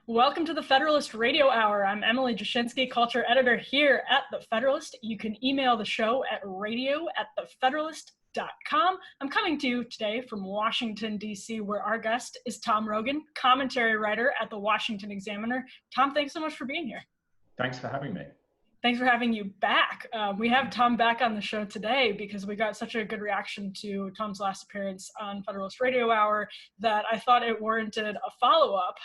Welcome to the Federalist Radio Hour. I'm Emily Jashinsky, culture editor here at The Federalist. You can email the show at radio@thefederalist.com. I'm coming to you today from Washington, D.C., where our guest is Tom Rogan, commentary writer at the Washington Examiner. Tom, thanks so much for being here. Thanks for having me. Thanks for having you back. We have Tom back on the show today because we got such a good reaction to Tom's last appearance on Federalist Radio Hour that I thought it warranted a follow-up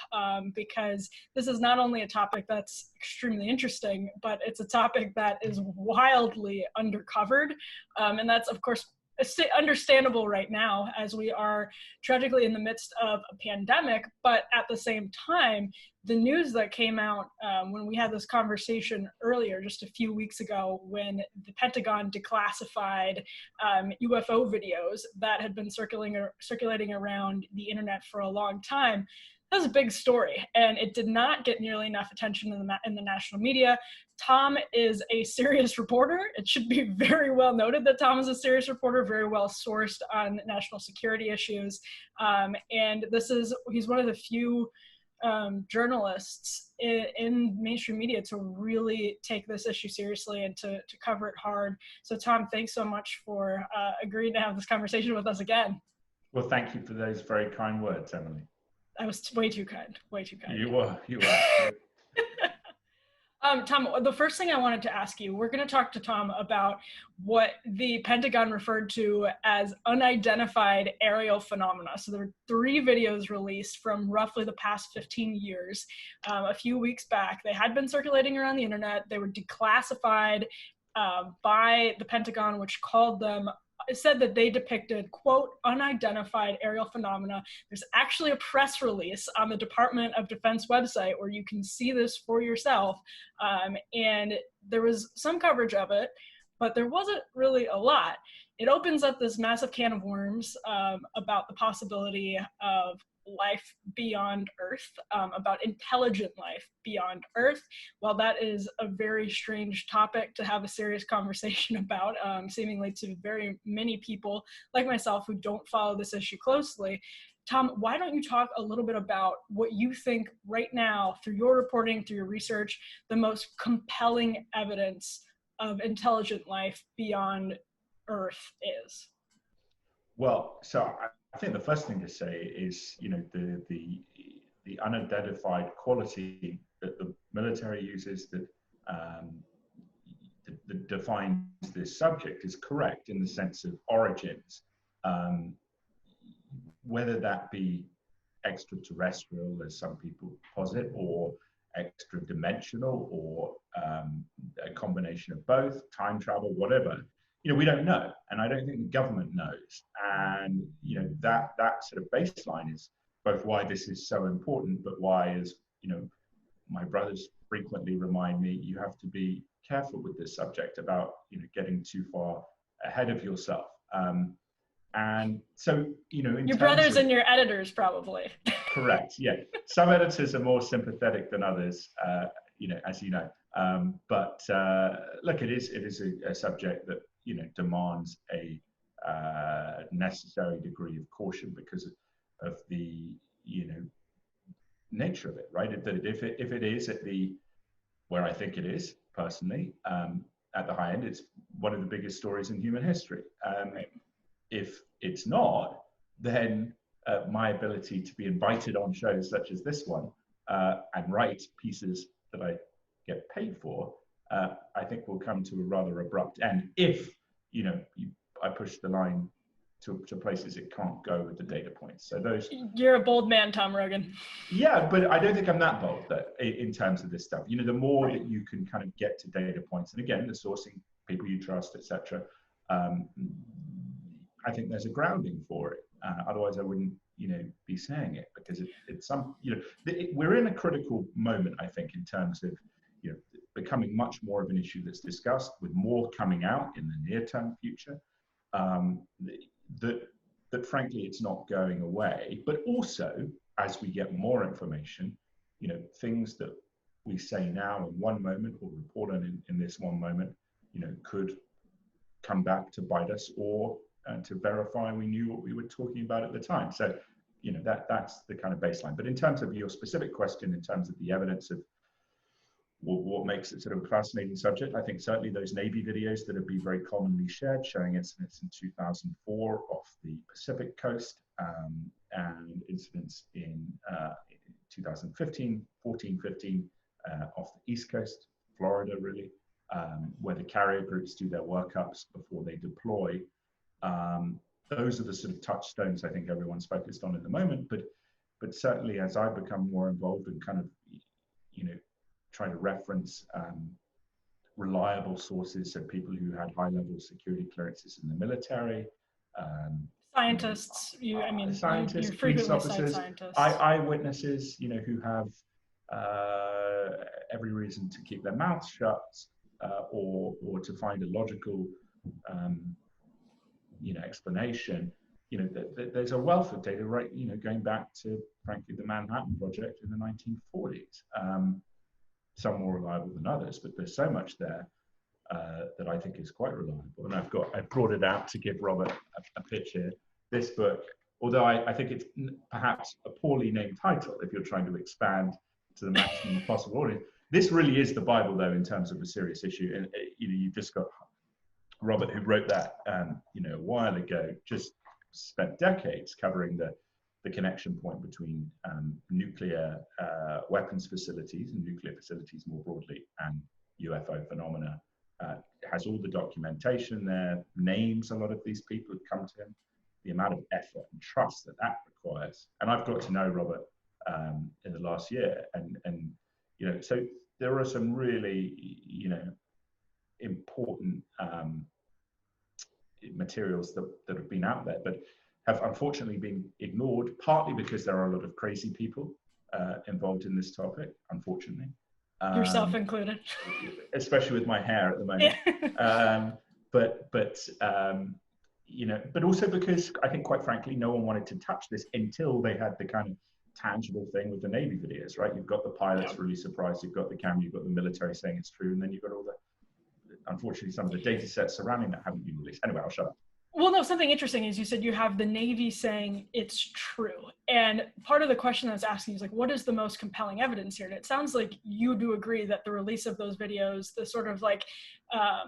because this is not only a topic that's extremely interesting, but it's a topic that is wildly undercovered. And that's, of course, understandable right now as we are tragically in the midst of a pandemic, but at the same time, the news that came out when we had this conversation earlier, just a few weeks ago, when the Pentagon declassified UFO videos that had been circulating around the internet for a long time, that was a big story, and it did not get nearly enough attention in the national media. Tom is a serious reporter. It should be very well noted that Tom is a serious reporter, very well sourced on national security issues, and he's one of the few journalists in mainstream media to really take this issue seriously and to cover it hard. So Tom, thanks so much for agreeing to have this conversation with us again. Well, thank you for those very kind words, Emily. I was way too kind, way too kind. You were. Tom, the first thing I wanted to ask you, we're going to talk to Tom about what the Pentagon referred to as unidentified aerial phenomena. So there were 3 videos released from roughly the past 15 years. A few weeks back, they had been circulating around the internet. They were declassified by the Pentagon, which called them, it said that they depicted, quote, unidentified aerial phenomena. There's actually a press release on the Department of Defense website where you can see this for yourself. And there was some coverage of it, but there wasn't really a lot. It opens up this massive can of worms about the possibility of life beyond Earth, about intelligent life beyond Earth. While that is a very strange topic to have a serious conversation about, seemingly to very many people like myself who don't follow this issue closely, Tom, why don't you talk a little bit about what you think right now, through your reporting, through your research, the most compelling evidence of intelligent life beyond Earth is? Well, so I think the first thing to say is, the unidentified quality that the military uses that defines this subject is correct in the sense of origins. Whether that be extraterrestrial, as some people posit, or extra-dimensional, or a combination of both, time travel, whatever, we don't know, and I don't think the government knows. And that sort of baseline is both why this is so important, but why, as my brothers frequently remind me, you have to be careful with this subject about getting too far ahead of yourself. And so your brothers and your editors probably. Correct. Yeah, some editors are more sympathetic than others, as you know. But look, it is a subject that demands a necessary degree of caution because of the nature of it, right? That if it is at where I think it is personally, at the high end, it's one of the biggest stories in human history. If it's not, then my ability to be invited on shows such as this one and write pieces that I get paid for, I think will come to a rather abrupt end if I push the line to places it can't go with the data points. So those. You're a bold man, Tom Rogan. Yeah, but I don't think I'm that bold in terms of this stuff. The more that you can kind of get to data points, and again, the sourcing, people you trust, etc. I think there's a grounding for it. Otherwise, I wouldn't be saying it, because it's some we're in a critical moment, I think, in terms of becoming much more of an issue that's discussed, with more coming out in the near-term future. That frankly, it's not going away. But also, as we get more information, things that we say now in one moment or report on in this one moment, could come back to bite us, or to verify we knew what we were talking about at the time. So that's the kind of baseline. But in terms of your specific question, in terms of the evidence of what makes it sort of a fascinating subject, I think certainly those Navy videos that have been very commonly shared showing incidents in 2004 off the Pacific coast, and incidents in 2015, 15 off the East Coast, Florida really, where the carrier groups do their workups before they deploy. Those are the sort of touchstones I think everyone's focused on at the moment, but certainly as I've become more involved in kind of, trying to reference reliable sources, so people who had high-level security clearances in the military, scientists. Scientists, you frequently police officers, cite scientists. Eyewitnesses, who have every reason to keep their mouths shut, or to find a logical, explanation. There's a wealth of data, right? Going back to, frankly, the Manhattan Project in the 1940s. Some more reliable than others, but there's so much there that I think is quite reliable. And I brought it out to give Robert a pitch here. This book, although I think it's perhaps a poorly named title if you're trying to expand to the maximum possible audience. This really is the Bible, though, in terms of a serious issue. And you've just got Robert, who wrote that a while ago, just spent decades covering the connection point between nuclear weapons facilities and nuclear facilities more broadly and UFO phenomena. Has all the documentation there, names a lot of these people who come to him, the amount of effort and trust that requires. And I've got to know Robert in the last year, and so there are some really important materials that have been out there, but have unfortunately been ignored, partly because there are a lot of crazy people involved in this topic, unfortunately. Yourself included. Especially with my hair at the moment. Yeah. But also because I think, quite frankly, no one wanted to touch this until they had the kind of tangible thing with the Navy videos, right? You've got the pilots really surprised, you've got the camera, you've got the military saying it's true, and then you've got all the, unfortunately, some of the data sets surrounding that haven't been released. Anyway, I'll shut up. Well, no, something interesting is you said you have the Navy saying it's true. And part of the question I was asking is what is the most compelling evidence here? And it sounds like you do agree that the release of those videos, the sort of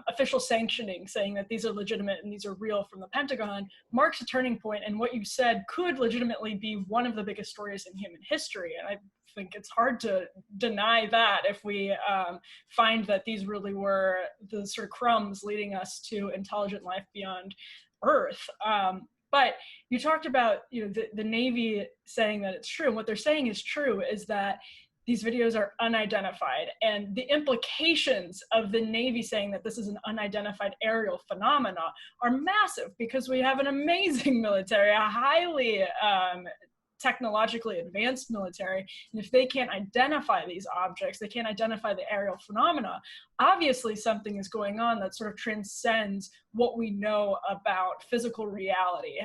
official sanctioning saying that these are legitimate and these are real from the Pentagon, marks a turning point. And what you said could legitimately be one of the biggest stories in human history. And I think it's hard to deny that if we find that these really were the sort of crumbs leading us to intelligent life beyond Earth. But you talked about the Navy saying that it's true, and what they're saying is true is that these videos are unidentified, and the implications of the Navy saying that this is an unidentified aerial phenomena are massive, because we have an amazing military, a highly technologically advanced military, and if they can't identify these objects, they can't identify the aerial phenomena, obviously something is going on that sort of transcends what we know about physical reality,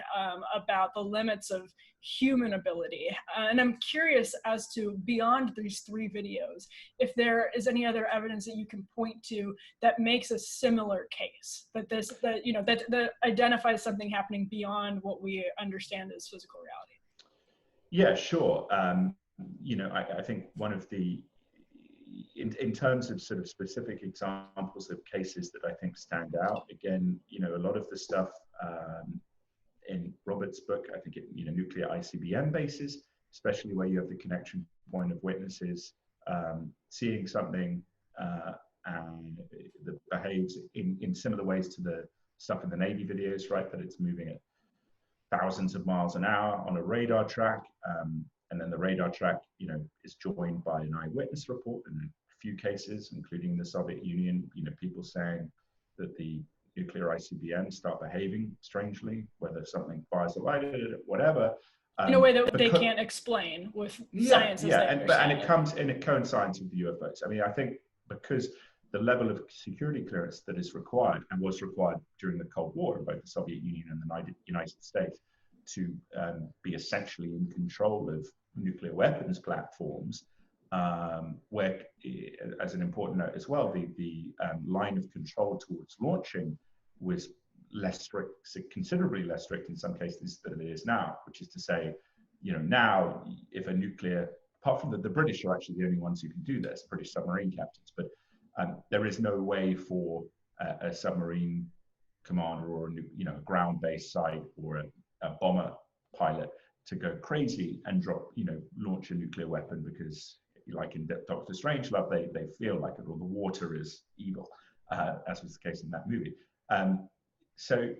about the limits of human ability. And I'm curious as to, beyond these three videos, if there is any other evidence that you can point to that makes a similar case, that identifies something happening beyond what we understand as physical reality. Yeah, sure. I think one of the, in terms of sort of specific examples of cases that I think stand out, again, a lot of the stuff in Robert's book, I think nuclear ICBM bases, especially where you have the connection point of witnesses seeing something that behaves in similar ways to the stuff in the Navy videos, right? That it's moving at thousands of miles an hour on a radar track, and then the radar track, is joined by an eyewitness report in a few cases, including the Soviet Union. People saying that the nuclear ICBMs start behaving strangely, whether something fires a light at it, whatever. In a way that they can't explain with science. And it coincides with the UFOs. I mean, I think because the level of security clearance that is required and was required during the Cold War in both the Soviet Union and the United States to be essentially in control of nuclear weapons platforms, where, as an important note as well, the line of control towards launching was less strict, considerably less strict in some cases than it is now, which is to say, now if a nuclear, apart from the British are actually the only ones who can do this, British submarine captains, but there is no way for a submarine commander or a ground-based site or a bomber pilot to go crazy and launch a nuclear weapon, because like in Dr. Strangelove, they feel like it, or the water is evil, as was the case in that movie. So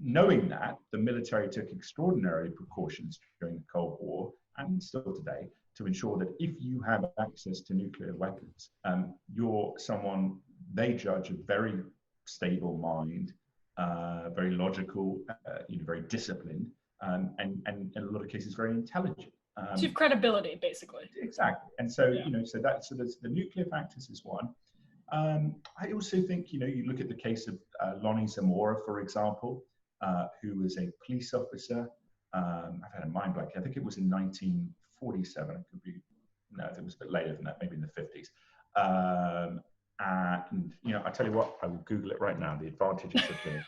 knowing that, the military took extraordinary precautions during the Cold War and still today to ensure that if you have access to nuclear weapons, you're someone they judge a very stable mind, very logical, very disciplined, and in a lot of cases very intelligent. So you have credibility, basically. Exactly, and so so there's the nuclear factors is one. I also think you look at the case of Lonnie Zamora, for example, who was a police officer. I've had a mind blank. I think it was in 1947. It could be, no, I think it was a bit later than that, maybe in the 50s. And I tell you what, I will Google it right now. The advantages of being,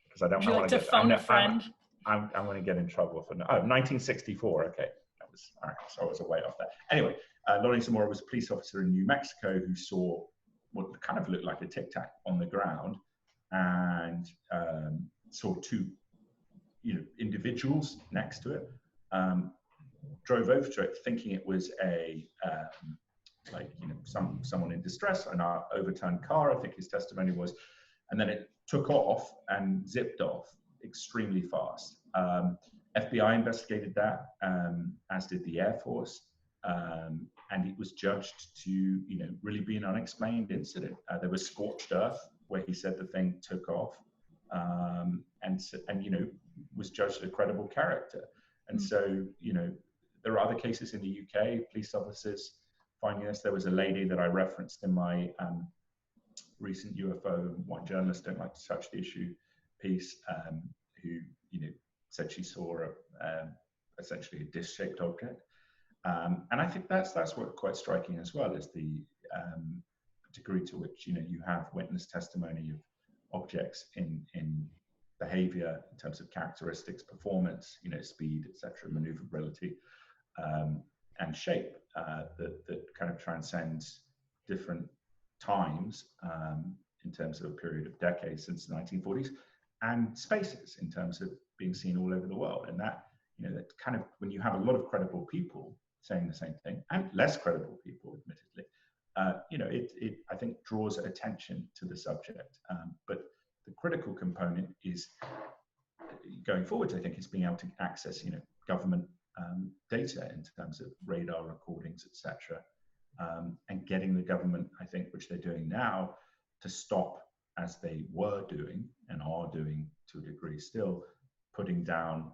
because I don't want like to phone a friend. I'm going to get in trouble for 1964. Okay, that was all right. So I was way off there. Anyway, Lonnie Zamora was a police officer in New Mexico who saw what kind of looked like a tic tac on the ground, and saw two individuals next to it. Drove over to it thinking it was someone in distress, an overturned car, I think his testimony was, and then it took off and zipped off extremely fast. FBI investigated that, as did the Air Force, and it was judged to really be an unexplained incident. There was scorched earth where he said the thing took off, and was judged a credible character. And so there are other cases in the UK, police officers finding this. There was a lady that I referenced in my recent UFO Why Journalists Don't Like to Touch the Issue piece, who said she saw essentially a disc-shaped object. And I think that's what quite striking as well, is the degree to which you have witness testimony of objects in behavior in terms of characteristics, performance, speed, etc., maneuverability, and shape, that kind of transcends different times, in terms of a period of decades since the 1940s, and spaces in terms of being seen all over the world. And that that kind of, when you have a lot of credible people saying the same thing, and less credible people, admittedly, it I think draws attention to the subject. But the critical component is, going forward, I think, is being able to access government data in terms of radar recordings, etc., and getting the government, I think, which they're doing now, to stop, as they were doing and are doing to a degree still, putting down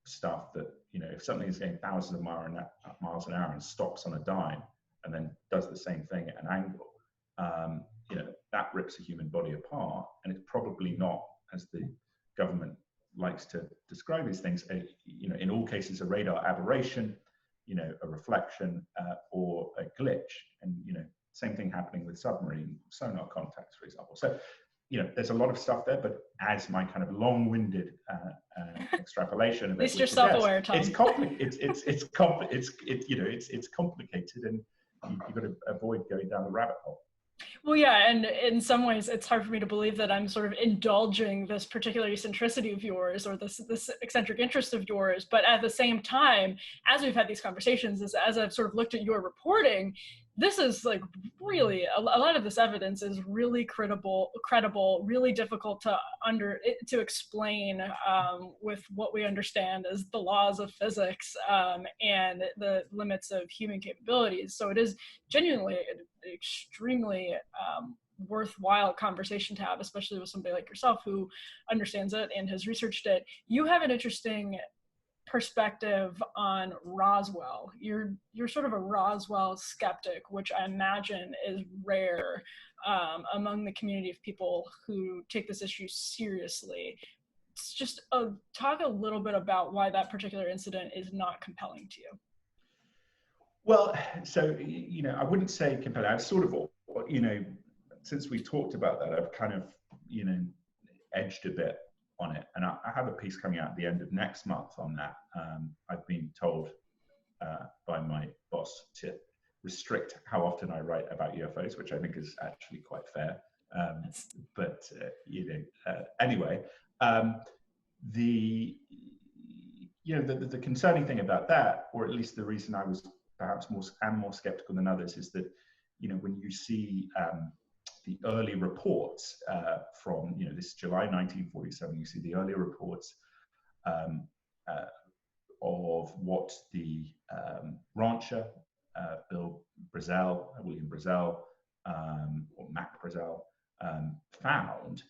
stuff that, if something is going thousands of miles an hour and stops on a dime and then does the same thing at an angle, that rips a human body apart. And it's probably not, as the government likes to describe these things, in all cases, a radar aberration, a reflection, or a glitch. And, same thing happening with submarine sonar contacts, for example. So, there's a lot of stuff there, but as my kind of long-winded extrapolation of at least you're self-aware, Tom. It's complicated. It's complicated, and you've got to avoid going down the rabbit hole. Well, yeah, and in some ways, it's hard for me to believe that I'm sort of indulging this particular eccentricity of yours, or this eccentric interest of yours. But at the same time, as we've had these conversations, as I've sort of looked at your reporting, this is like really, a lot of this evidence is really credible, really difficult to explain with what we understand as the laws of physics and the limits of human capabilities. So it is genuinely an extremely worthwhile conversation to have, especially with somebody like yourself who understands it and has researched it. You have an interesting perspective on Roswell. You're sort of a Roswell skeptic, which I imagine is rare among the community of people who take this issue seriously. It's just talk a little bit about why that particular incident is not compelling to you. Well, so, I wouldn't say compelling. I've sort of, since we talked about that, I've kind of, edged a bit on it. And I have a piece coming out at the end of next month on that. I've been told by my boss to restrict how often I write about UFOs, which I think is actually quite fair. Anyway, the concerning thing about that, or at least the reason I was perhaps more skeptical than others, is that, when you see the early reports from, this July 1947, you see the early reports of what the rancher, William Brazel, or Mac Brazel, found.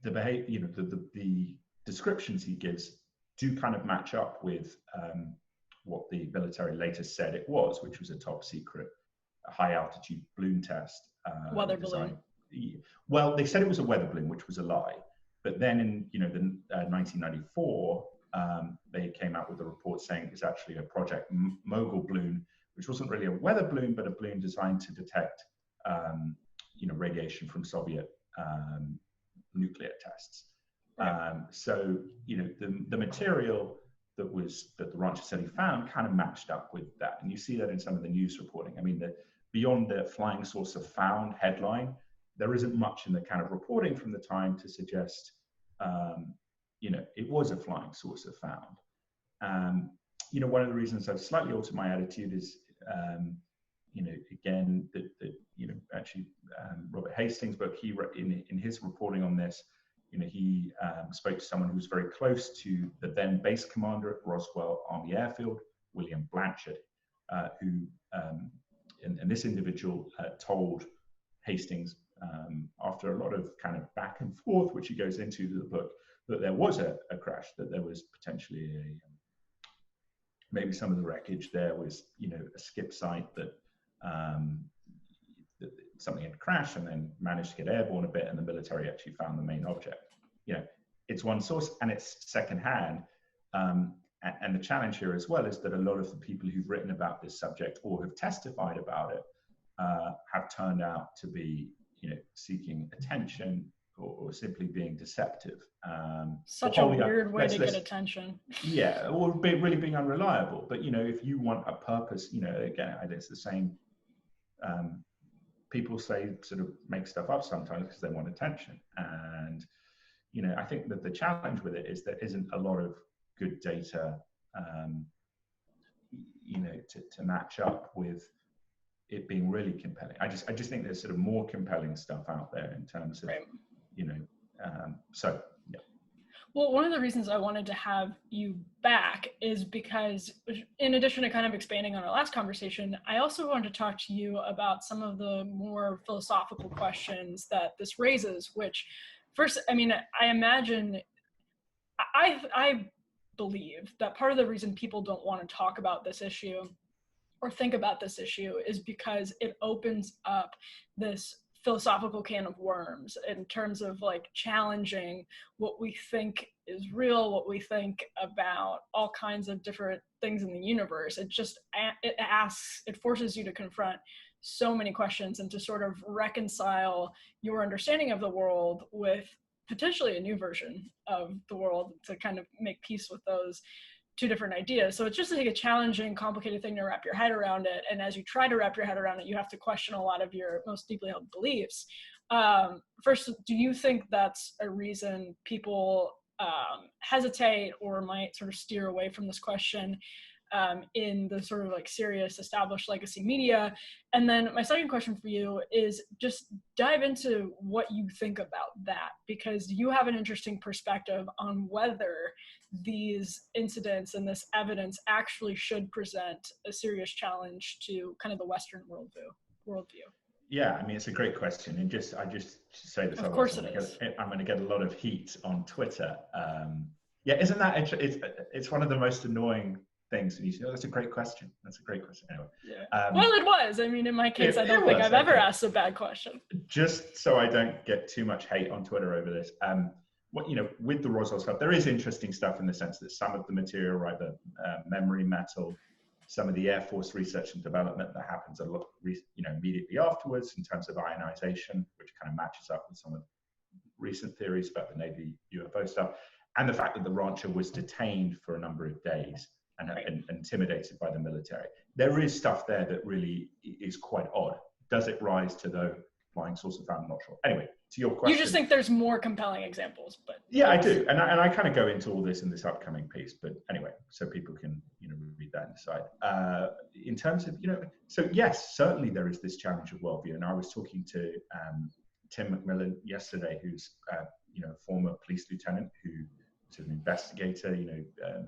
The behavior, the descriptions he gives do kind of match up with what the military later said it was, which was a top secret, high altitude balloon test. Weather balloon. Well, they said it was a weather balloon, which was a lie. But then in 1994, they came out with a report saying it was actually a Project Mogul balloon, which wasn't really a weather balloon, but a balloon designed to detect radiation from Soviet nuclear tests. Right. So the material that the rancher said he found kind of matched up with that, and you see that in some of the news reporting. I mean, beyond the flying saucer found headline, there isn't much in the kind of reporting from the time to suggest it was a flying saucer found. One of the reasons I've slightly altered my attitude is again, actually Robert Hastings' book, he in his reporting on this, he spoke to someone who was very close to the then base commander at Roswell Army Airfield, William Blanchard, who, and this individual told Hastings, after a lot of kind of back and forth, which he goes into the book, that there was a crash, that there was potentially maybe some of the wreckage there was, a skip site that something had crashed and then managed to get airborne a bit, and the military actually found the main object. It's one source and it's secondhand. And the challenge here as well is that a lot of the people who've written about this subject or have testified about it have turned out to be, seeking attention or simply being deceptive. Such a weird way to get attention. Yeah, or really being unreliable. But, if you want a purpose, again, it's the same. People sort of make stuff up sometimes because they want attention. And, I think that the challenge with it is there isn't a lot of good data, to match up with it being really compelling. I just think there's sort of more compelling stuff out there in terms of, right. So, yeah. Well, one of the reasons I wanted to have you back is because, in addition to kind of expanding on our last conversation, I also wanted to talk to you about some of the more philosophical questions that this raises, which first, I mean, I imagine, I believe that part of the reason people don't want to talk about this issue or think about this issue is because it opens up this philosophical can of worms in terms of like challenging what we think is real, what we think about all kinds of different things in the universe. It forces you to confront so many questions and to sort of reconcile your understanding of the world with potentially a new version of the world, to kind of make peace with those two different ideas. So it's just like a challenging, complicated thing to wrap your head around it. And as you try to wrap your head around it, you have to question a lot of your most deeply held beliefs. First, do you think that's a reason people hesitate or might sort of steer away from this question in the sort of like serious established legacy media? And then my second question for you is just dive into what you think about that, because you have an interesting perspective on whether these incidents and this evidence actually should present a serious challenge to kind of the Western worldview. Yeah, I mean, it's a great question. And I just say this. Of course it is. I'm going to get a lot of heat on Twitter. Yeah, isn't that it's one of the most annoying things. And you say, oh, that's a great question. That's a great question. Anyway. Yeah. Well, it was. I mean, in my case, I don't think I've ever asked a bad question. Just so I don't get too much hate on Twitter over this. With the Roswell stuff, there is interesting stuff in the sense that some of the material, right, the memory metal, some of the Air Force research and development that happens immediately afterwards in terms of ionization, which kind of matches up with some of recent theories about the Navy UFO stuff, and the fact that the rancher was detained for a number of days and intimidated by the military. There is stuff there that really is quite odd. Does it rise to the flying saucer found? I'm not sure. Anyway, to your question. You just think there's more compelling examples, but yeah, I do, and I kind of go into all this in this upcoming piece. But anyway, so people can read that and decide. In terms of so yes, certainly there is this challenge of worldview, and I was talking to Tim McMillan yesterday, who's a former police lieutenant who's an investigator,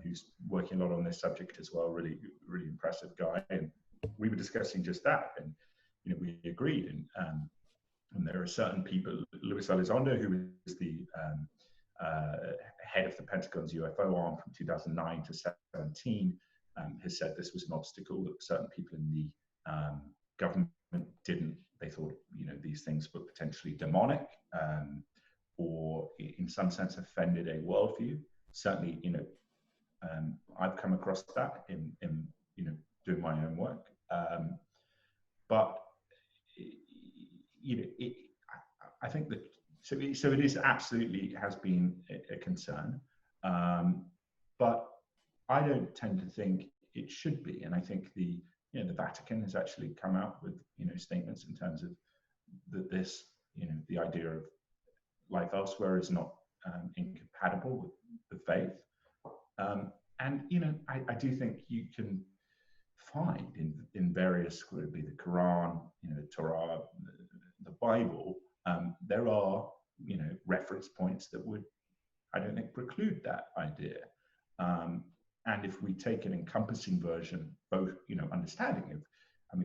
who's working a lot on this subject as well. Really, really impressive guy, and we were discussing just that, and we agreed. And there are certain people, Luis Elizondo, who is the head of the Pentagon's UFO arm from 2009 to 2017, has said this was an obstacle that certain people in the government didn't. They thought, these things were potentially demonic, or in some sense offended a worldview. Certainly, I've come across that in doing my own work, but. I think that so it is absolutely has been a concern, but I don't tend to think it should be. And I think the Vatican has actually come out with statements in terms of that this the idea of life elsewhere is not incompatible with the faith, and I do think you can find in various, would it be the Quran, the Torah, the Bible, there are reference points that would, I don't think, preclude that idea. And if we take an encompassing version, both understanding of,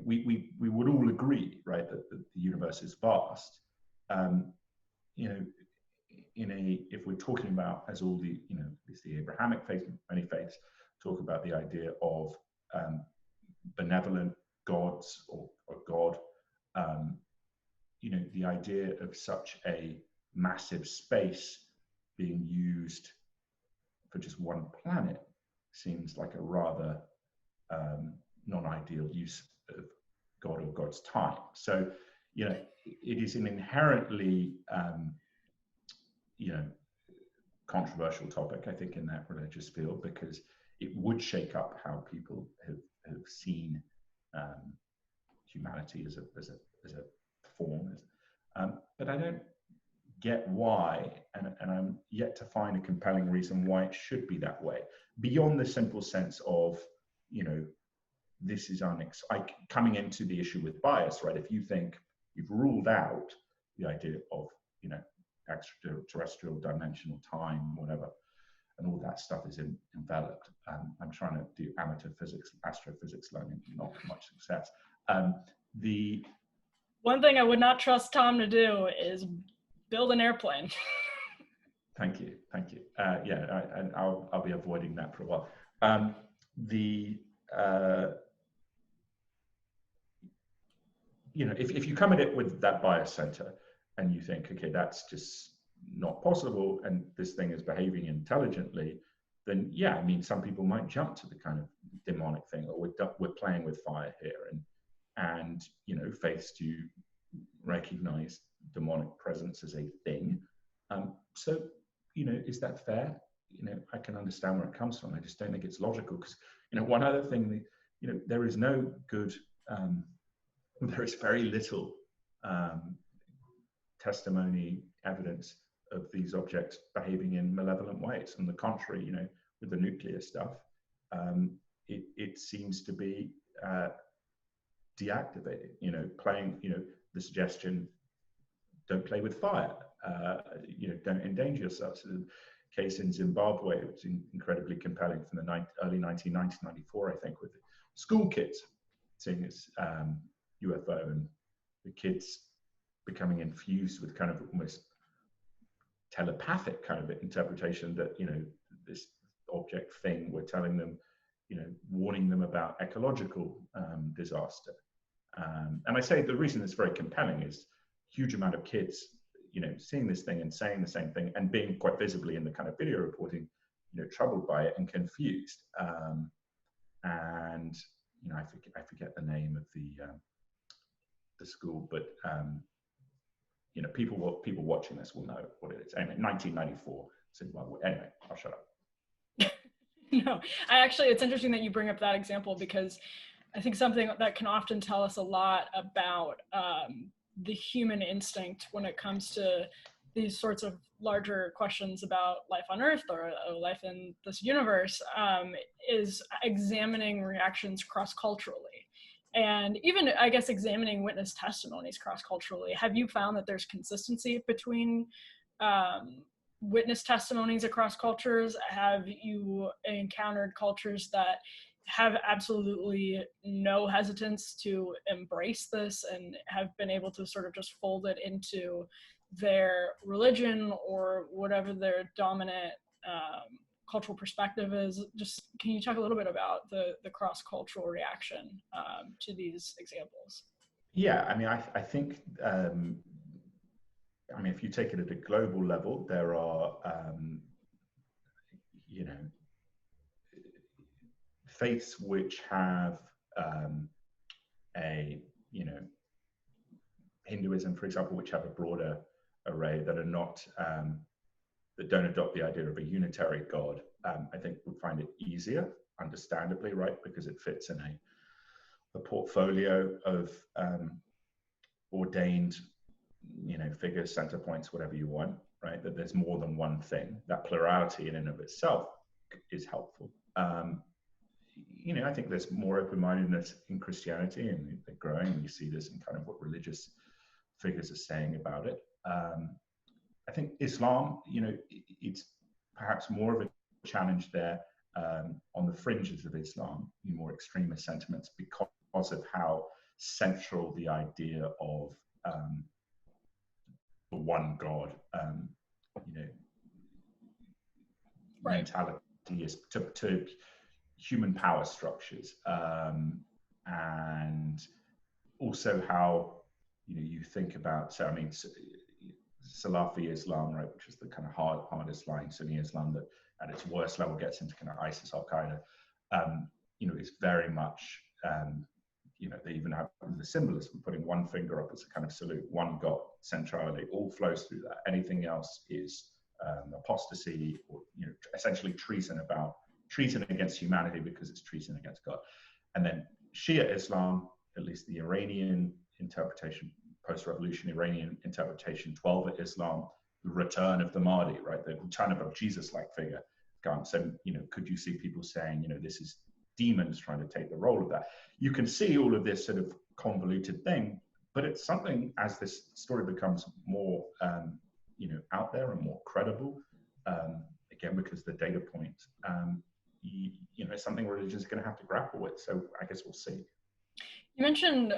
we would all agree, right, that the universe is vast. If we're talking about, as all the it's the Abrahamic faith, many faiths talk about the idea of benevolent gods or God. The idea of such a massive space being used for just one planet seems like a rather non-ideal use of God or God's time. So, it is an inherently, controversial topic, I think, in that religious field, because it would shake up how people have seen humanity as a form. But I don't get why, and I'm yet to find a compelling reason why it should be that way, beyond the simple sense of, this is coming into the issue with bias, right? If you think you've ruled out the idea of, extraterrestrial dimensional time, whatever, and all that stuff is enveloped. I'm trying to do amateur physics, astrophysics learning, not much success. The one thing I would not trust Tom to do is build an airplane. Thank you. And I'll be avoiding that for a while. If you come at it with that bias center and you think, okay, that's just not possible, and this thing is behaving intelligently, then yeah, some people might jump to the kind of demonic thing, or we're playing with fire here, and faiths do recognize demonic presence as a thing. So is that fair? I can understand where it comes from. I just don't think it's logical, because one other thing, there is no good, there is very little testimony, evidence of these objects behaving in malevolent ways. On the contrary, with the nuclear stuff, it seems to be deactivated. Playing, the suggestion, don't play with fire, don't endanger yourself. So the case in Zimbabwe, which is incredibly compelling, from the early 1990s, 94, I think, with the school kids seeing this UFO, and the kids becoming infused with kind of almost telepathic kind of interpretation that, this object thing were telling them, warning them about ecological disaster. And I say the reason it's very compelling is huge amount of kids, seeing this thing and saying the same thing, and being quite visibly in the kind of video reporting, troubled by it and confused. And I forget the name of the school, but people watching this will know what it is. Anyway, 1994. So, well, anyway, I'll shut up. No, it's interesting that you bring up that example, because I think something that can often tell us a lot about the human instinct when it comes to these sorts of larger questions about life on Earth or life in this universe is examining reactions cross-culturally. And even, I guess, examining witness testimonies cross-culturally. Have you found that there's consistency between witness testimonies across cultures? Have you encountered cultures that have absolutely no hesitance to embrace this and have been able to sort of just fold it into their religion or whatever their dominant cultural perspective is? Just can you talk a little bit about the cross-cultural reaction to these examples? Yeah, I mean, I think, if you take it at a global level, there are, faiths which have Hinduism, for example, which have a broader array that are not, that don't adopt the idea of a unitary God. I think would find it easier, understandably, right? Because it fits in a portfolio of ordained, figures, center points, whatever you want, right? That there's more than one thing. That plurality in and of itself is helpful. I think there's more open-mindedness in Christianity, and they're growing, and you see this in kind of what religious figures are saying about it. I think Islam, it's perhaps more of a challenge there on the fringes of Islam, more extremist sentiments, because of how central the idea of the one God, right, mentality is to human power structures, and also how you think about. So I mean, Salafi Islam, right, which is the kind of hardest line, Sunni Islam, that at its worst level gets into kind of ISIS, Al Qaeda. Is very much. They even have the symbolism, putting one finger up as a kind of salute, one God, centrality, all flows through that. Anything else is apostasy, or essentially treason against humanity, because it's treason against God. And then Shia Islam, at least the Iranian interpretation, post-revolution Iranian interpretation, 12 Islam, the return of the Mahdi, right, the return of a Jesus-like figure. So, could you see people saying, this is demons trying to take the role of that? You can see all of this sort of convoluted thing, but it's something, as this story becomes more, out there and more credible, again, because the data points, it's something religions are going to have to grapple with. So I guess we'll see. You mentioned,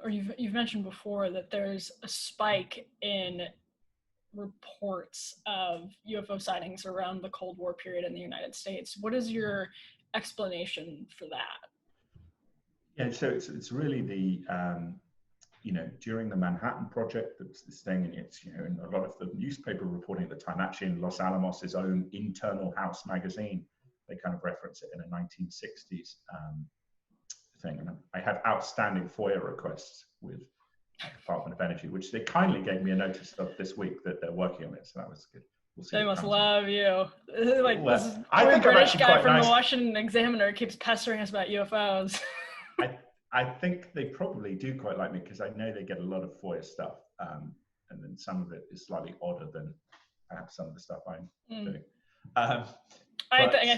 or you've mentioned before, that there's a spike in reports of UFO sightings around the Cold War period in the United States. What is your explanation for that? Yeah, so it's really the during the Manhattan Project, this thing, and it's in a lot of the newspaper reporting at the time, actually in Los Alamos' own internal house magazine, they kind of reference it in a 1960s thing. And I had outstanding FOIA requests with the Department of Energy, which they kindly gave me a notice of this week that they're working on it. So that was good. We'll see. They must love you. Like, well, this I think British guy from the Washington Examiner keeps pestering us about UFOs. I think they probably do quite like me, because I know they get a lot of FOIA stuff, and then some of it is slightly odder than perhaps some of the stuff I'm doing. I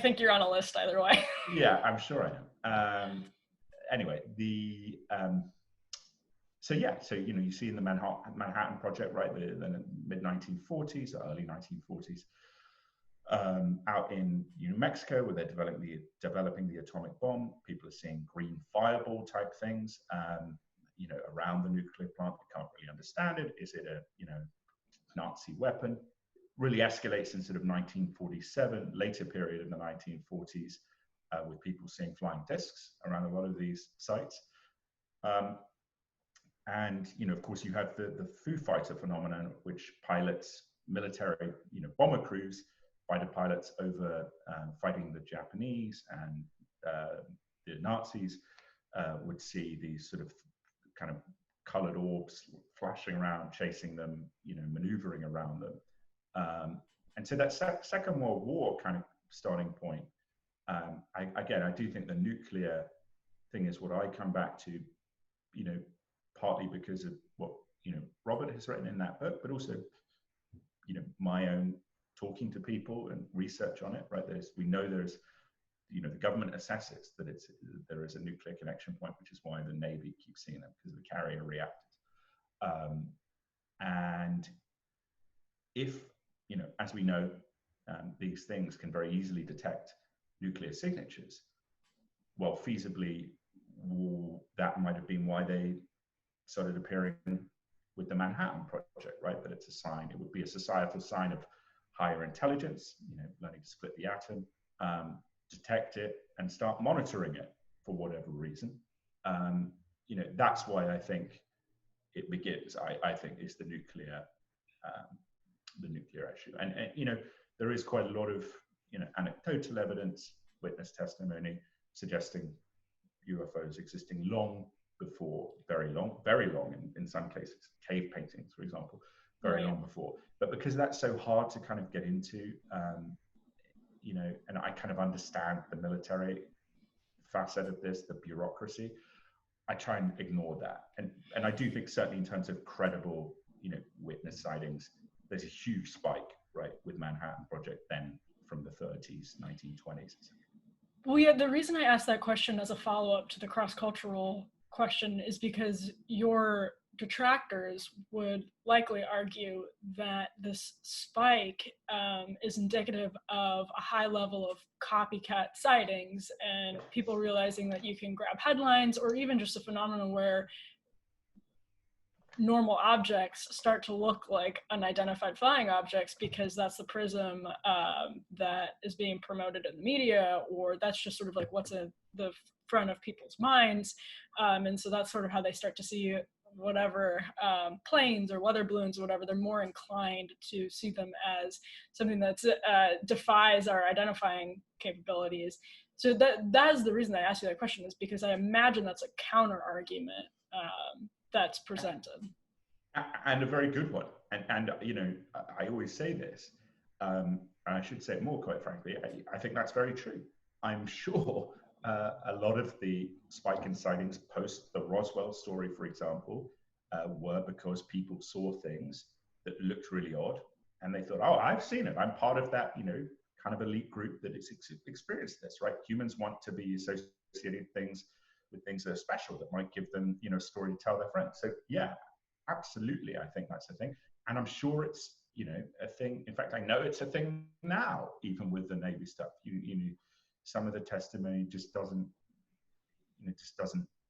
think you're on a list either way. Yeah, I'm sure I am. Anyway, so you see in the Manhattan Project, right, the mid 1940s, early 1940s, out in New Mexico, where they're developing the atomic bomb. People are seeing green fireball type things, around the nuclear plant. They can't really understand it. Is it a Nazi weapon? Really escalates in sort of 1947, later period in the 1940s, with people seeing flying discs around a lot of these sites. And of course, you have the Foo Fighter phenomenon, which pilots, military, bomber crews, fighter pilots over fighting the Japanese and the Nazis, would see these sort of kind of colored orbs flashing around, chasing them, maneuvering around them. And so that Second World War kind of starting point, I do think the nuclear thing is what I come back to, partly because of what, Robert has written in that book, but also, my own talking to people and research on it, right? We know there's, the government assesses that there is a nuclear connection point, which is why the Navy keeps seeing them, because of the carrier reactors. And if, as we know, these things can very easily detect nuclear signatures, well, feasibly, that might have been why they started appearing with the Manhattan Project, right? That it's a sign, it would be a societal sign of higher intelligence, learning to split the atom, detect it and start monitoring it for whatever reason. That's why I think it begins. I think is the nuclear issue, and there is quite a lot of anecdotal evidence, witness testimony suggesting UFOs existing long before, very long in some cases, cave paintings, for example, very long before. But because that's so hard to kind of get into, and I kind of understand the military facet of this, the bureaucracy, I try and ignore that. And I do think certainly in terms of credible, witness sightings, there's a huge spike, right, with Manhattan Project then from the 30s, 1920s. Well, yeah, the reason I asked that question as a follow-up to the cross-cultural question is because your detractors would likely argue that this spike is indicative of a high level of copycat sightings and people realizing that you can grab headlines, or even just a phenomenon where normal objects start to look like unidentified flying objects because that's the prism that is being promoted in the media, or that's just sort of like what's in the front of people's minds. And so that's sort of how they start to see whatever planes or weather balloons or whatever. They're more inclined to see them as something that defies our identifying capabilities. So that is the reason I asked you that question, is because I imagine that's a counter argument that's presented. And a very good one. And I always say this, and I should say it more, quite frankly, I think that's very true. I'm sure a lot of the spike in sightings post the Roswell story, for example, were because people saw things that looked really odd, and they thought, oh, I've seen it. I'm part of that, kind of elite group that has experienced this, right? Humans want to be associating things with things that are special, that might give them, a story to tell their friends. So yeah, absolutely, I think that's a thing. And I'm sure it's, a thing. In fact, I know it's a thing now, even with the Navy stuff. Some of the testimony just doesn't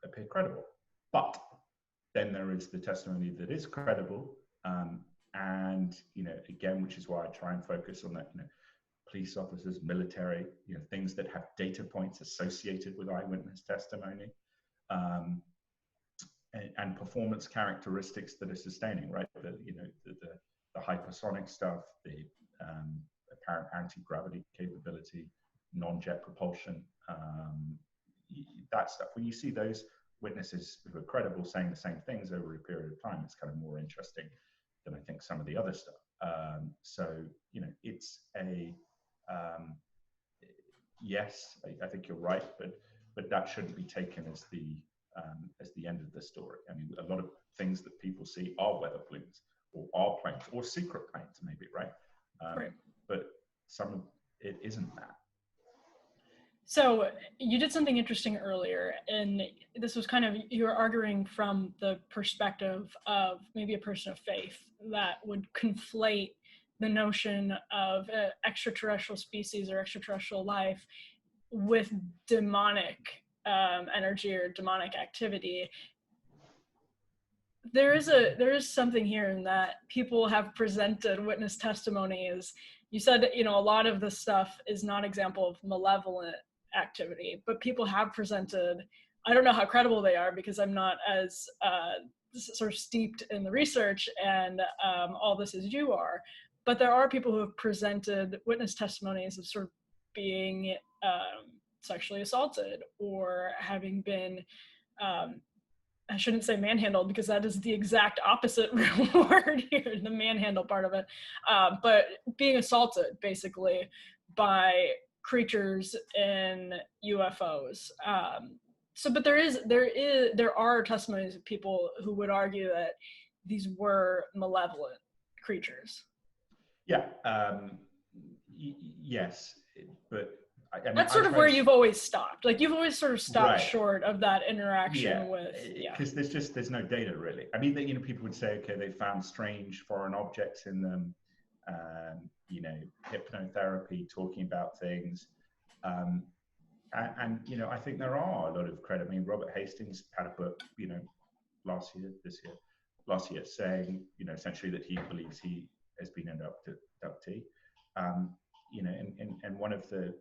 appear credible. But then there is the testimony that is credible. And, again, which is why I try and focus on that, police officers, military, things that have data points associated with eyewitness testimony, and performance characteristics that are sustaining, right? The hypersonic stuff, the apparent anti-gravity capability, non-jet propulsion, that stuff. When you see those witnesses who are credible saying the same things over a period of time, it's kind of more interesting than I think some of the other stuff. So, it's a, yes, I think you're right, but that shouldn't be taken as the end of the story. I mean, a lot of things that people see are weather balloons, or are planes, or secret planes, maybe, right? Right. But some of it isn't that. So you did something interesting earlier, and this was kind of, you were arguing from the perspective of maybe a person of faith that would conflate the notion of extraterrestrial species or extraterrestrial life with demonic energy or demonic activity. There is something here in that people have presented witness testimonies. You said, a lot of this stuff is not example of malevolent activity, but people have presented, I don't know how credible they are because I'm not as sort of steeped in the research and all this as you are, but there are people who have presented witness testimonies of sort of being sexually assaulted or having been I shouldn't say manhandled because that is the exact opposite word here, the manhandle part of it. But being assaulted basically by creatures in UFOs. But there are testimonies of people who would argue that these were malevolent creatures. Yeah. Yes, but I mean, that's sort of where you've always stopped. Like, you've always sort of stopped short of that interaction with. Because there's no data really. I mean, you know, people would say, okay, they found strange foreign objects in them, you know, hypnotherapy, talking about things, and you know, I think there are a lot of credit. I mean, Robert Hastings had a book, you know, last year, saying, you know, essentially that he believes he has been an abductee. You know, and one of the,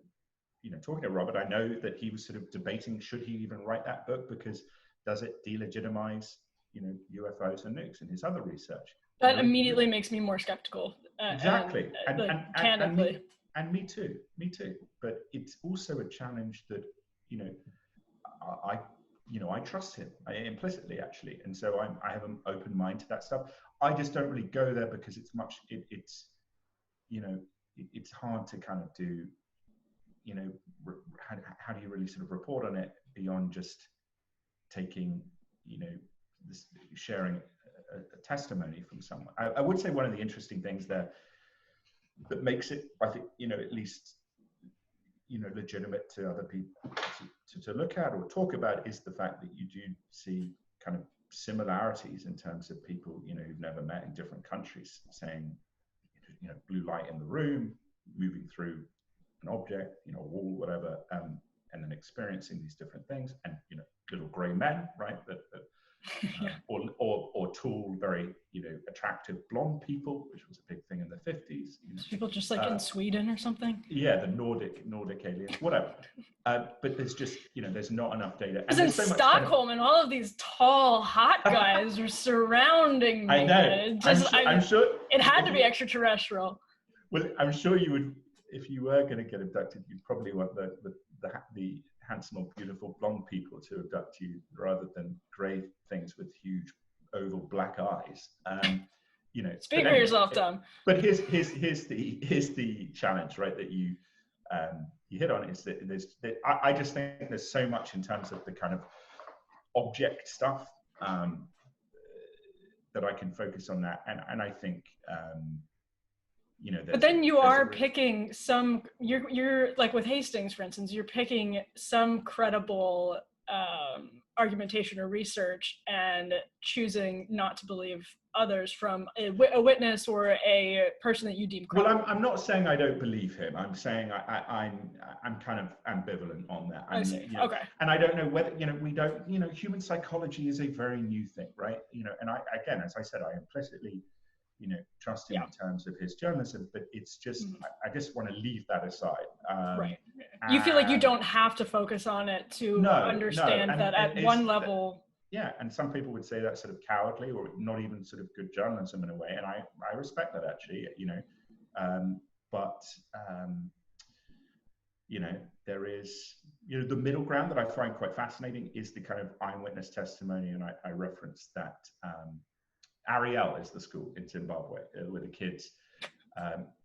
you know, talking to Robert, I know that he was sort of debating, should he even write that book, because does it delegitimize, you know, UFOs and nukes, and his other research? That immediately makes me more skeptical. Exactly. Candidly. And me too. But it's also a challenge that, you know, I trust him implicitly, actually. And so I have an open mind to that stuff. I just don't really go there because it's you know, it's hard to kind of do, you know, how do you really sort of report on it beyond just taking, you know, this, sharing a testimony from someone. I would say one of the interesting things there that makes it, I think, you know, at least, you know, legitimate to other people to look at or talk about is the fact that you do see kind of similarities in terms of people, you know, who've never met in different countries saying, you know, blue light in the room, moving through an object, you know, a wall, whatever, and then experiencing these different things, and, you know, little grey men, right, or tall, very, you know, attractive blonde people, which was a big thing in the 50s. You know. People just like in Sweden or something. Yeah, the Nordic aliens, whatever. But there's just, you know, there's not enough data. Because in Stockholm, and all of these tall, hot guys were surrounding me. I know. I'm sure it had to be extraterrestrial. Well, I'm sure you would, if you were going to get abducted, you'd probably want the handsome or beautiful blonde people to abduct you rather than grey things with huge oval black eyes. You know, speak for yourself, Tom. But here's the challenge, right? That you hit on, is that I just think there's so much in terms of the kind of object stuff that I can focus on that, and I think. You know, but then you are picking some, you're like with Hastings, for instance, you're picking some credible argumentation or research and choosing not to believe others from a witness or a person that you deem credible. Well, I'm not saying I don't believe him. I'm saying I'm kind of ambivalent on that. I see. You know, okay. And I don't know whether, you know, we don't, you know, human psychology is a very new thing, right? You know, and again, as I said, I implicitly, you know, trust him in terms of his journalism, but it's just, I just want to leave that aside. Right. You feel like you don't have to focus on it to understand that at one level. Yeah, and some people would say that's sort of cowardly or not even sort of good journalism in a way, and I respect that, actually, you know. But you know, there is, you know, the middle ground that I find quite fascinating is the kind of eyewitness testimony, and I referenced that. Ariel is the school in Zimbabwe where the kids,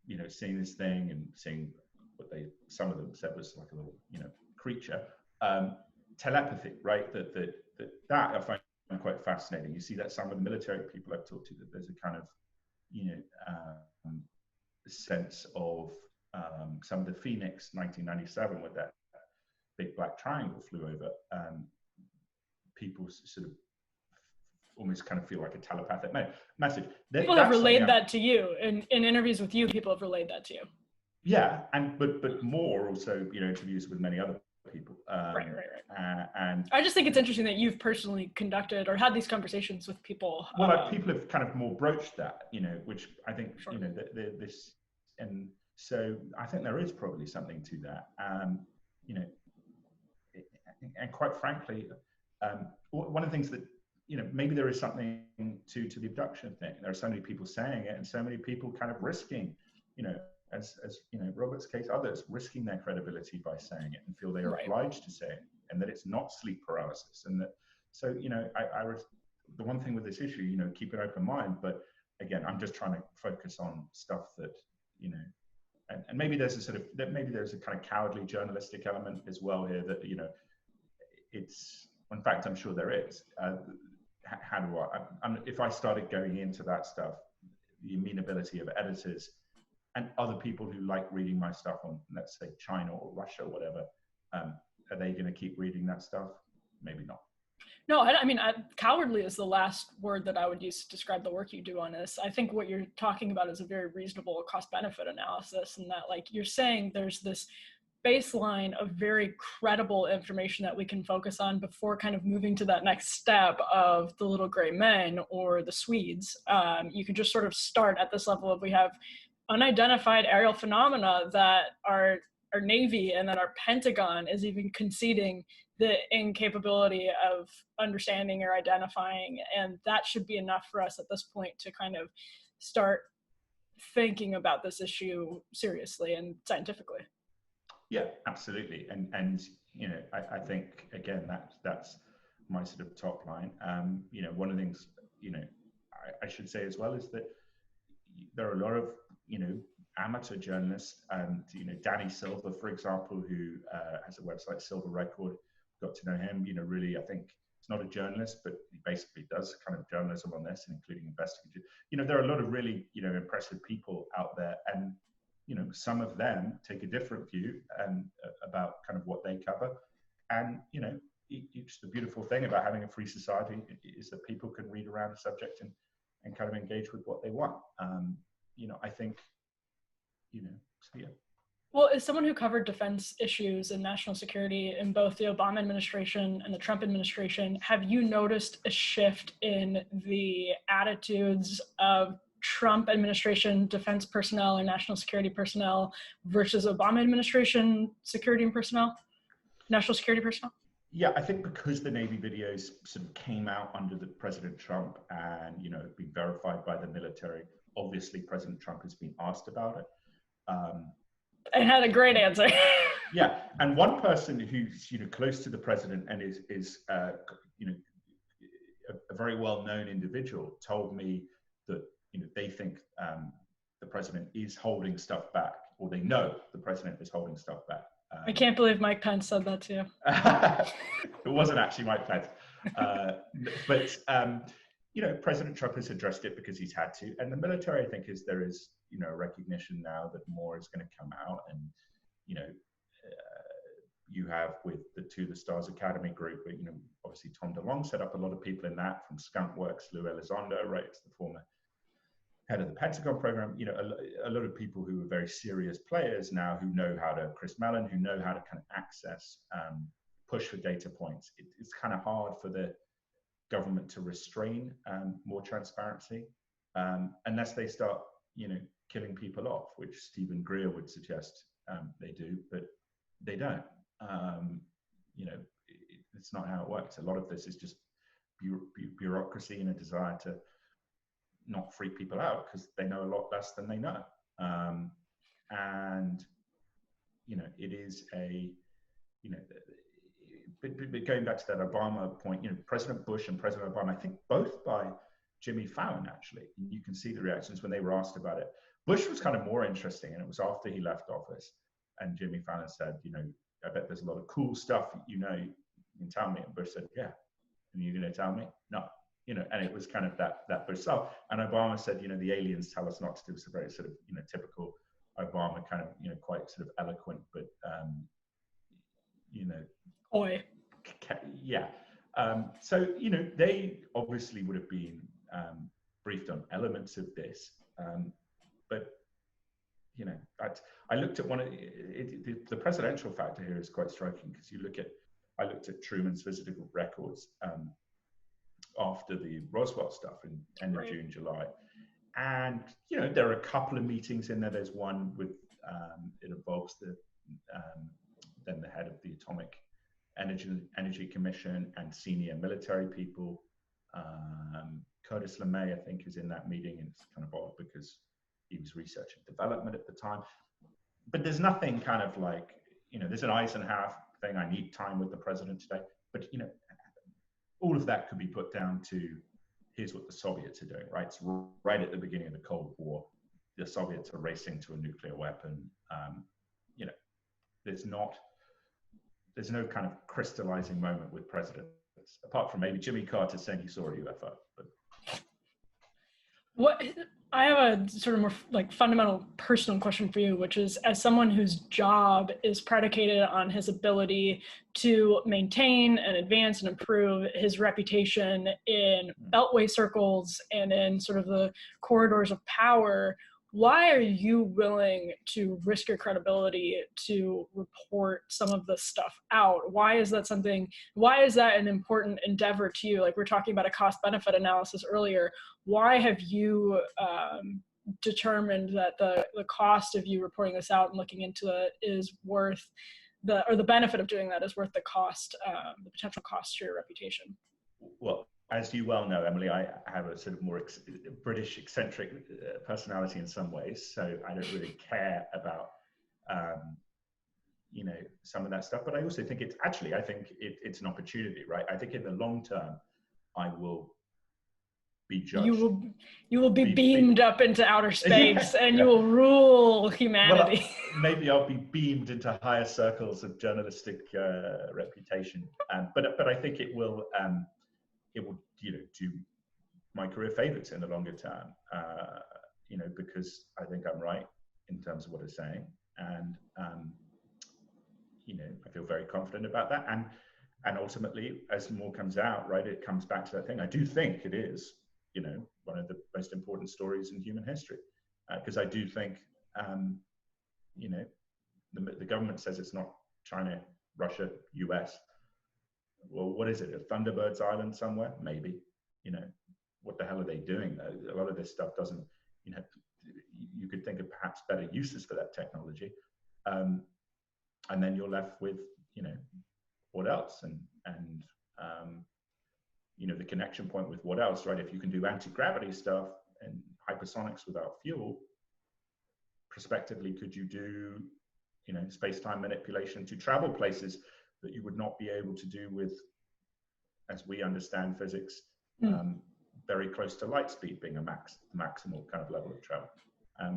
you know, seeing this thing and seeing what some of them said was like a little, you know, creature, telepathy, right? That I find quite fascinating. You see that some of the military people I've talked to, that there's a kind of, you know, sense of some of the Phoenix 1997 with that big black triangle flew over. People sort of almost kind of feel like a telepathic message. People have relayed that to you in interviews with you. People have relayed that to you. Yeah, but more also, you know, interviews with many other people. Right. And I just think it's interesting that you've personally conducted or had these conversations with people. Well, people have kind of more broached that, you know, which I think, you know, this, and so I think there is probably something to that. You know, and quite frankly, one of the things that, you know, maybe there is something to the abduction thing. There are so many people saying it, and so many people kind of risking, you know, as you know, Robert's case, others risking their credibility by saying it and feel they are obliged to say it, and that it's not sleep paralysis, and that So, the one thing with this issue, keep an open mind, but again, I'm just trying to focus on stuff that, and maybe there's a kind of cowardly journalistic element as well here that, it's, in fact, I'm sure there is. How do if I started going into that stuff, the amenability of editors and other people who like reading my stuff on, let's say, China or Russia or whatever, are they going to keep reading that stuff? Maybe not. No, I mean, cowardly is the last word that I would use to describe the work you do on this. I think what you're talking about is a very reasonable cost-benefit analysis, and that, like, you're saying there's this baseline of very credible information that we can focus on before kind of moving to that next step of the little gray men or the Swedes. You can just sort of start at this level of, we have unidentified aerial phenomena that our Navy and that our Pentagon is even conceding the incapability of understanding or identifying. And that should be enough for us at this point to kind of start thinking about this issue seriously and scientifically. Yeah, absolutely. And I think, again, that's my sort of top line. One of the things, I should say as well is that there are a lot of, amateur journalists, and, Danny Silver, for example, who has a website, Silver Record, got to know him, really, I think he's not a journalist, but he basically does kind of journalism on this, including investigative. There are a lot of really, impressive people out there, and, some of them take a different view and about kind of what they cover. And, it's the beautiful thing about having a free society is that people can read around a subject and kind of engage with what they want. I think, so yeah. Well, as someone who covered defense issues and national security in both the Obama administration and the Trump administration, have you noticed a shift in the attitudes of Trump administration defense personnel or national security personnel versus Obama administration security and personnel, national security personnel? Yeah, I think because the Navy videos sort of came out under the President Trump and, been verified by the military, obviously President Trump has been asked about it. I had a great answer. Yeah, and one person who's close to the president and is a very well-known individual told me that they think the president is holding stuff back, or they know the president is holding stuff back. I can't believe Mike Pence said that to you. It wasn't actually Mike Pence, but President Trump has addressed it because he's had to, and the military, I think, there is recognition now that more is going to come out, and you have with the Stars Academy group, obviously Tom DeLonge set up a lot of people in that, from Skunk Works, Lou Elizondo, right, it's the former head of the Pentagon program, a lot of people who are very serious players now who know how to, Chris Mellon, who know how to kind of access, push for data points. It's kind of hard for the government to restrain more transparency unless they start, killing people off, which Stephen Greer would suggest they do, but they don't. It's not how it works. A lot of this is just bureaucracy and a desire to not freak people out because they know a lot less than they know. And it is but going back to that Obama point, President Bush and President Obama, I think both by Jimmy Fallon, actually, you can see the reactions when they were asked about it. Bush was kind of more interesting, and it was after he left office, and Jimmy Fallon said, I bet there's a lot of cool stuff, you can tell me. And Bush said, yeah. And you're going to tell me? No. And it was kind of that Bush stuff. And Obama said, the aliens tell us not to do. It's a very sort of, typical Obama kind of, quite sort of eloquent, but, Oi. Yeah. So, they obviously would have been briefed on elements of this. But, I looked at one of the presidential factor here is quite striking because I looked at Truman's physical records after the Roswell stuff in end of June, July. And, there are a couple of meetings in there. There's one with, it involves then the head of the Atomic Energy Commission and senior military people. Curtis LeMay, I think, is in that meeting, and it's kind of odd because he was research and development at the time. But there's nothing kind of like, there's an Eisenhower thing, I need time with the president today. But, all of that could be put down to, here's what the Soviets are doing, right? It's right at the beginning of the Cold War. The Soviets are racing to a nuclear weapon. You know, there's no kind of crystallizing moment with presidents, apart from maybe Jimmy Carter saying he saw a UFO. But what I have a sort of more like fundamental personal question for you, which is, as someone whose job is predicated on his ability to maintain and advance and improve his reputation in beltway circles and in sort of the corridors of power, why are you willing to risk your credibility to report some of this stuff out? Why is that an important endeavor to you? Like, we're talking about a cost-benefit analysis earlier. Why have you determined that the cost of you reporting this out and looking into it is worth the benefit of doing that is worth the cost, the potential cost to your reputation? Well, as you well know, Emily, I have a sort of more British eccentric personality in some ways, so I don't really care about, you know, some of that stuff. But I also think it's an opportunity, right? I think in the long term, I will be judged. You will be beamed up into outer space, and you will rule humanity. Well, maybe I'll be beamed into higher circles of journalistic reputation, but I think it will, you know, do my career favors in the longer term, you know, because I think I'm right in terms of what I'm saying, and you know, I feel very confident about that, and ultimately, as more comes out, right, it comes back to that thing. I do think it is, you know, one of the most important stories in human history, because I do think, you know, the government says it's not China, Russia, US. Well, what is it? A Thunderbirds Island somewhere? Maybe. You know, what the hell are they doing though? A lot of this stuff doesn't, you know, you could think of perhaps better uses for that technology. And then you're left with, you know, what else? And you know, the connection point with what else, right? If you can do anti-gravity stuff and hypersonics without fuel, prospectively, could you do, you know, space-time manipulation to travel places that you would not be able to do with, as we understand physics, very close to light speed being a maximal kind of level of travel.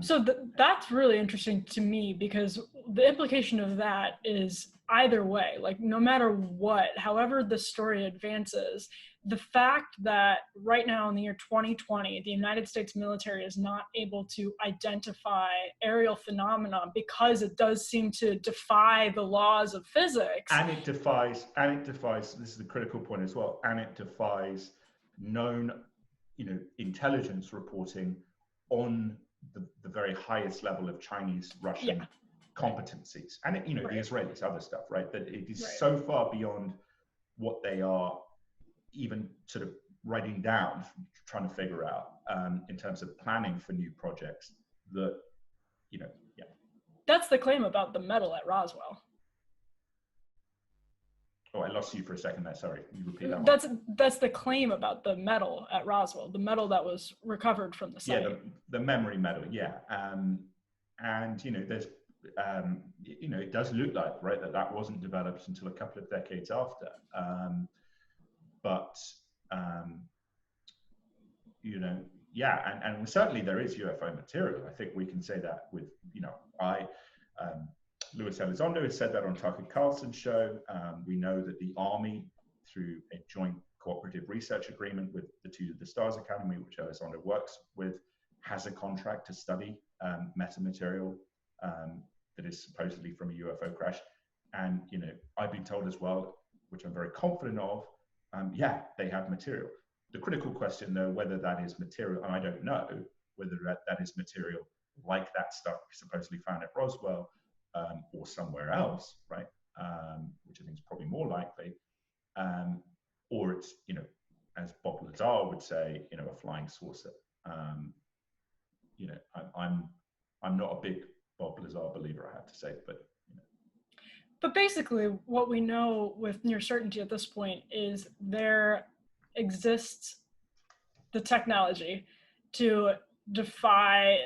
So that's really interesting to me, because the implication of that is either way, like no matter what, however the story advances, the fact that right now in the year 2020, the United States military is not able to identify aerial phenomena because it does seem to defy the laws of physics. And it defies, this is the critical point as well, and it defies known, you know, intelligence reporting on the very highest level of Chinese, Russian competencies. And, it, you know, the Israelis, other stuff, right? That it is so far beyond what they are even sort of writing down, trying to figure out in terms of planning for new projects that, you know, That's the claim about the metal at Roswell. Oh, I lost you for a second there. Sorry, you repeat that one. That's the claim about the metal at Roswell, the metal that was recovered from the site. Yeah, the memory metal. Yeah, and you know, there's, you know, it does look like, right, that wasn't developed until a couple of decades after. But you know, yeah, and certainly there is UFO material. I think we can say that with, you know, Luis Elizondo has said that on Tucker Carlson's show. We know that the Army, through a joint cooperative research agreement with the Stars Academy, which Elizondo works with, has a contract to study metamaterial that is supposedly from a UFO crash. And, you know, I've been told as well, which I'm very confident of, yeah, they have material. The critical question, though, whether that is material, and I don't know whether that is material like that stuff supposedly found at Roswell, or somewhere else, right? Which I think is probably more likely, or it's, you know, as Bob Lazar would say, you know, a flying saucer. You know, I'm not a big Bob Lazar believer, I have to say, but you know. But basically, what we know with near certainty at this point is there exists the technology to defy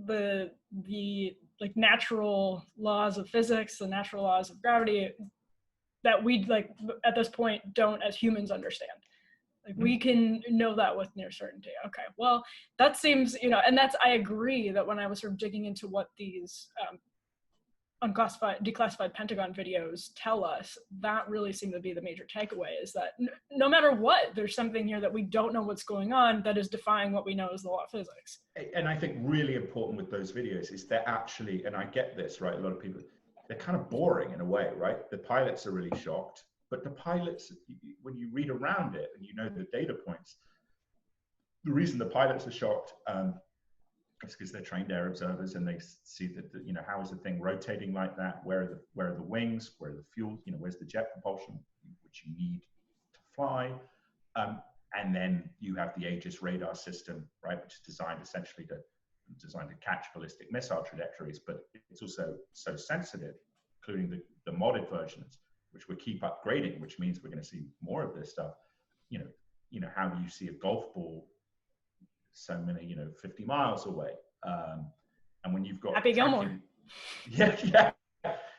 the like natural laws of physics, the natural laws of gravity that we, like, at this point don't as humans understand. Like we can know that with near certainty. Okay, well, that seems, and I agree that when I was sort of digging into what these unclassified, declassified Pentagon videos tell us, that really seemed to be the major takeaway, is that no matter what, there's something here that we don't know what's going on that is defying what we know as the law of physics. And I think really important with those videos is they're actually, and I get this, right, a lot of people, they're kind of boring in a way, right? The pilots are really shocked, but the pilots, when you read around it and you know the data points, the reason the pilots are shocked is because they're trained air observers and they see that, how is the thing rotating like that? Where are the wings? Where are the fuel? Where's the jet propulsion, which you need to fly? And then you have the Aegis radar system, right, which is designed essentially to catch ballistic missile trajectories, but it's also so sensitive, including the modded versions, which we keep upgrading, which means we're going to see more of this stuff. How do you see a golf ball so many, 50 miles away? And when you've got Happy Gilmore. Yeah.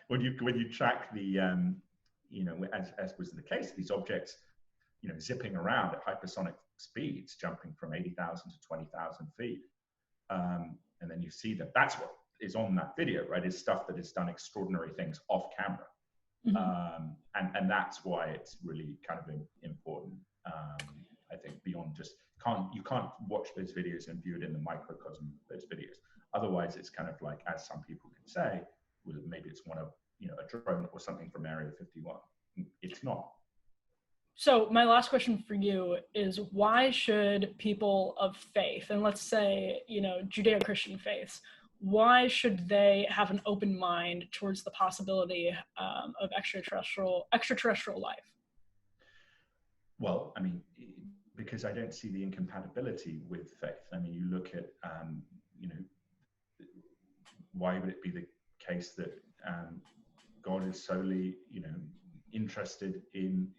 When you track the, as was the case, these objects, zipping around at hypersonic speeds, jumping from 80,000 to 20,000 feet. And then you see that's what is on that video, right? Is stuff that has done extraordinary things off camera. Mm-hmm. And that's why it's really kind of important. I think beyond just, you can't watch those videos and view it in the microcosm of those videos. Otherwise, it's kind of like, as some people can say, well, maybe it's one of, a drone or something from Area 51. It's not. So my last question for you is, why should people of faith, and let's say, Judeo-Christian faiths, why should they have an open mind towards the possibility of extraterrestrial life? Well, I mean, because I don't see the incompatibility with faith. I mean, you look at, why would it be the case that God is solely, interested in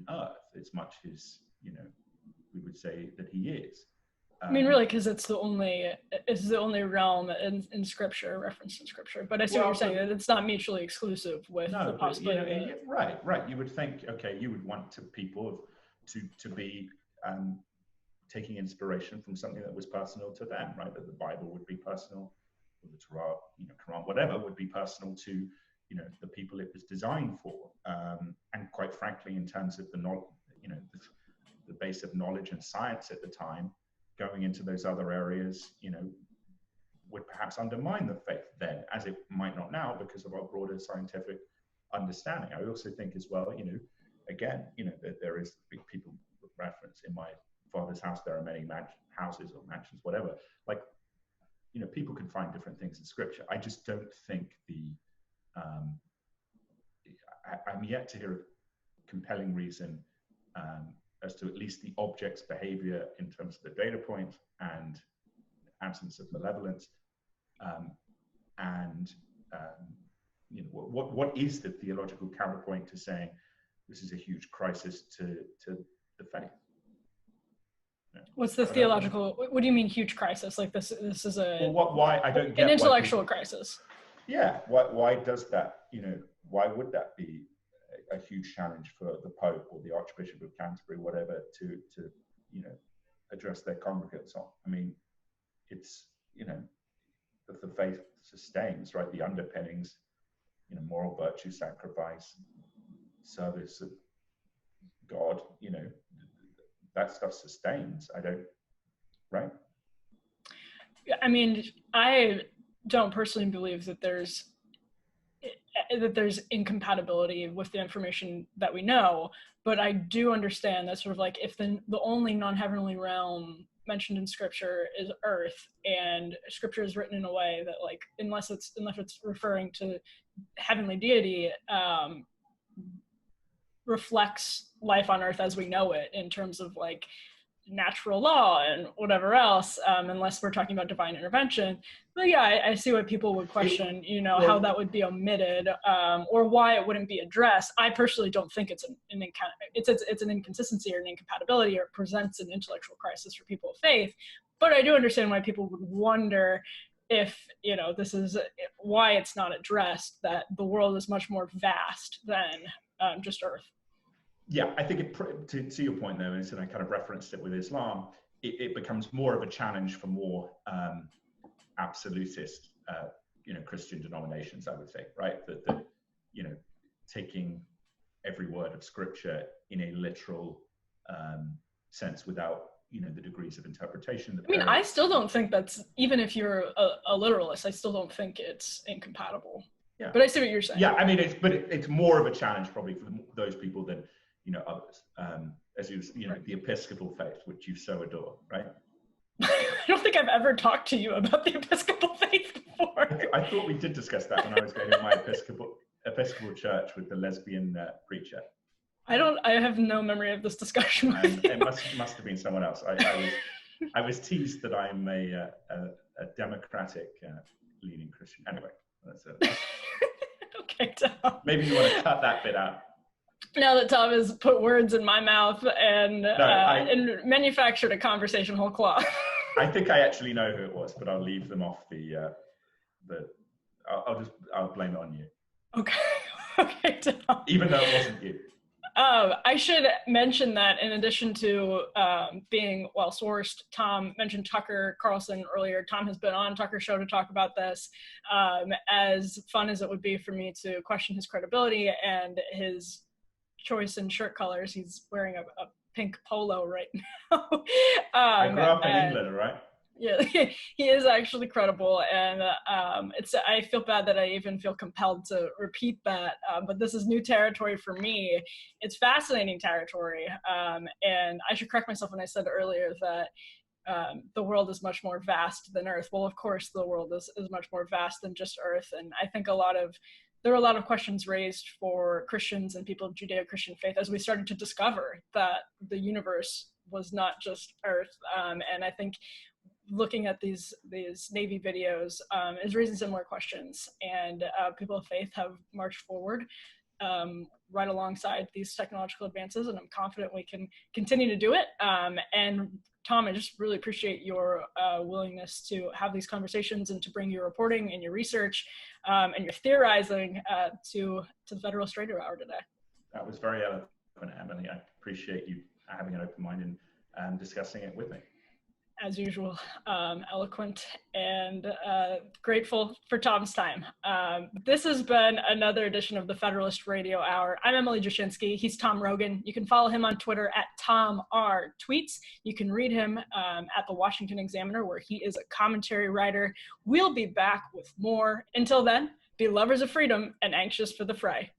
Earth as much as, we would say that he is? I mean, really, because it's the only realm in Scripture, referenced in Scripture. But I see what you're saying, that it's not mutually exclusive with the possibility. Right. You would think, okay, you would want people to be taking inspiration from something that was personal to them, right? That the Bible would be personal, or the Torah, Quran, whatever, would be personal to, the people it was designed for. And quite frankly, in terms of the base of knowledge and science at the time, going into those other areas, would perhaps undermine the faith then, as it might not now because of our broader scientific understanding. I also think as well, again, that there is people reference in my father's house, there are many houses or mansions, whatever. Like, people can find different things in Scripture. I just don't think I'm yet to hear a compelling reason as to at least the object's behavior in terms of the data point and absence of malevolence, what is the theological counterpoint to saying this is a huge crisis to the faith? What's the theological? What do you mean huge crisis? Like this is why I don't get an intellectual crisis. Yeah, why does that? Why would that be a huge challenge for the Pope or the Archbishop of Canterbury, whatever, to address their congregants on? I mean, it's that the faith sustains, right? The underpinnings, moral virtue, sacrifice, service of God, that stuff sustains. Right? I mean, I don't personally believe that there's incompatibility with the information that we know, but I do understand that sort of like if the only non-heavenly realm mentioned in Scripture is Earth, and Scripture is written in a way that, like, unless it's referring to heavenly deity, reflects life on Earth as we know it in terms of like natural law and whatever else, unless we're talking about divine intervention. But yeah, I see why people would question, how that would be omitted, or why it wouldn't be addressed. I personally don't think it's an inconsistency or an incompatibility, or it presents an intellectual crisis for people of faith. But I do understand why people would wonder if, this is why it's not addressed, that the world is much more vast than just Earth. Yeah, I think to your point though, and I kind of referenced it with Islam, it becomes more of a challenge for more absolutist, Christian denominations, I would say, right? That taking every word of scripture in a literal sense without the degrees of interpretation. I mean, I still don't think that's, even if you're a literalist, I still don't think it's incompatible. Yeah. But I see what you're saying. Yeah, I mean, it's more of a challenge probably for those people than others. As you the Episcopal faith, which you so adore, right? I don't think I've ever talked to you about the Episcopal faith before. I thought we did discuss that when I was going to my Episcopal church with the lesbian preacher. I have no memory of this discussion. It must have been someone else. I was teased that I'm a democratic leaning Christian. Anyway, that's it. Okay, Tom. Maybe you want to cut that bit out. Now that Tom has put words in my mouth and manufactured a conversation whole cloth. I think I actually know who it was, but I'll leave them off I'll blame it on you. Okay, Tom. Even though it wasn't you. I should mention that in addition to being well-sourced, Tom mentioned Tucker Carlson earlier. Tom has been on Tucker's show to talk about this. As fun as it would be for me to question his credibility and his choice in shirt colors, he's wearing a pink polo right now. I grew up in England, right? Yeah, he is actually credible, and I feel bad that I even feel compelled to repeat that, but this is new territory for me. It's fascinating territory, and I should correct myself when I said earlier that the world is much more vast than Earth. Well, of course, the world is much more vast than just Earth, and I think there were a lot of questions raised for Christians and people of Judeo-Christian faith as we started to discover that the universe was not just Earth, and I think looking at these Navy videos is raising similar questions, and people of faith have marched forward right alongside these technological advances, and I'm confident we can continue to do it. And Tom, I just really appreciate your willingness to have these conversations and to bring your reporting and your research and your theorizing to the Federalist Radio Hour today. That was very eloquent, Emily. I appreciate you having an open mind and discussing it with me. As usual, eloquent and grateful for Tom's time. This has been another edition of the Federalist Radio Hour. I'm Emily Jashinsky. He's Tom Rogan. You can follow him on Twitter at TomRTweets. You can read him at the Washington Examiner, where he is a commentary writer. We'll be back with more. Until then, be lovers of freedom and anxious for the fray.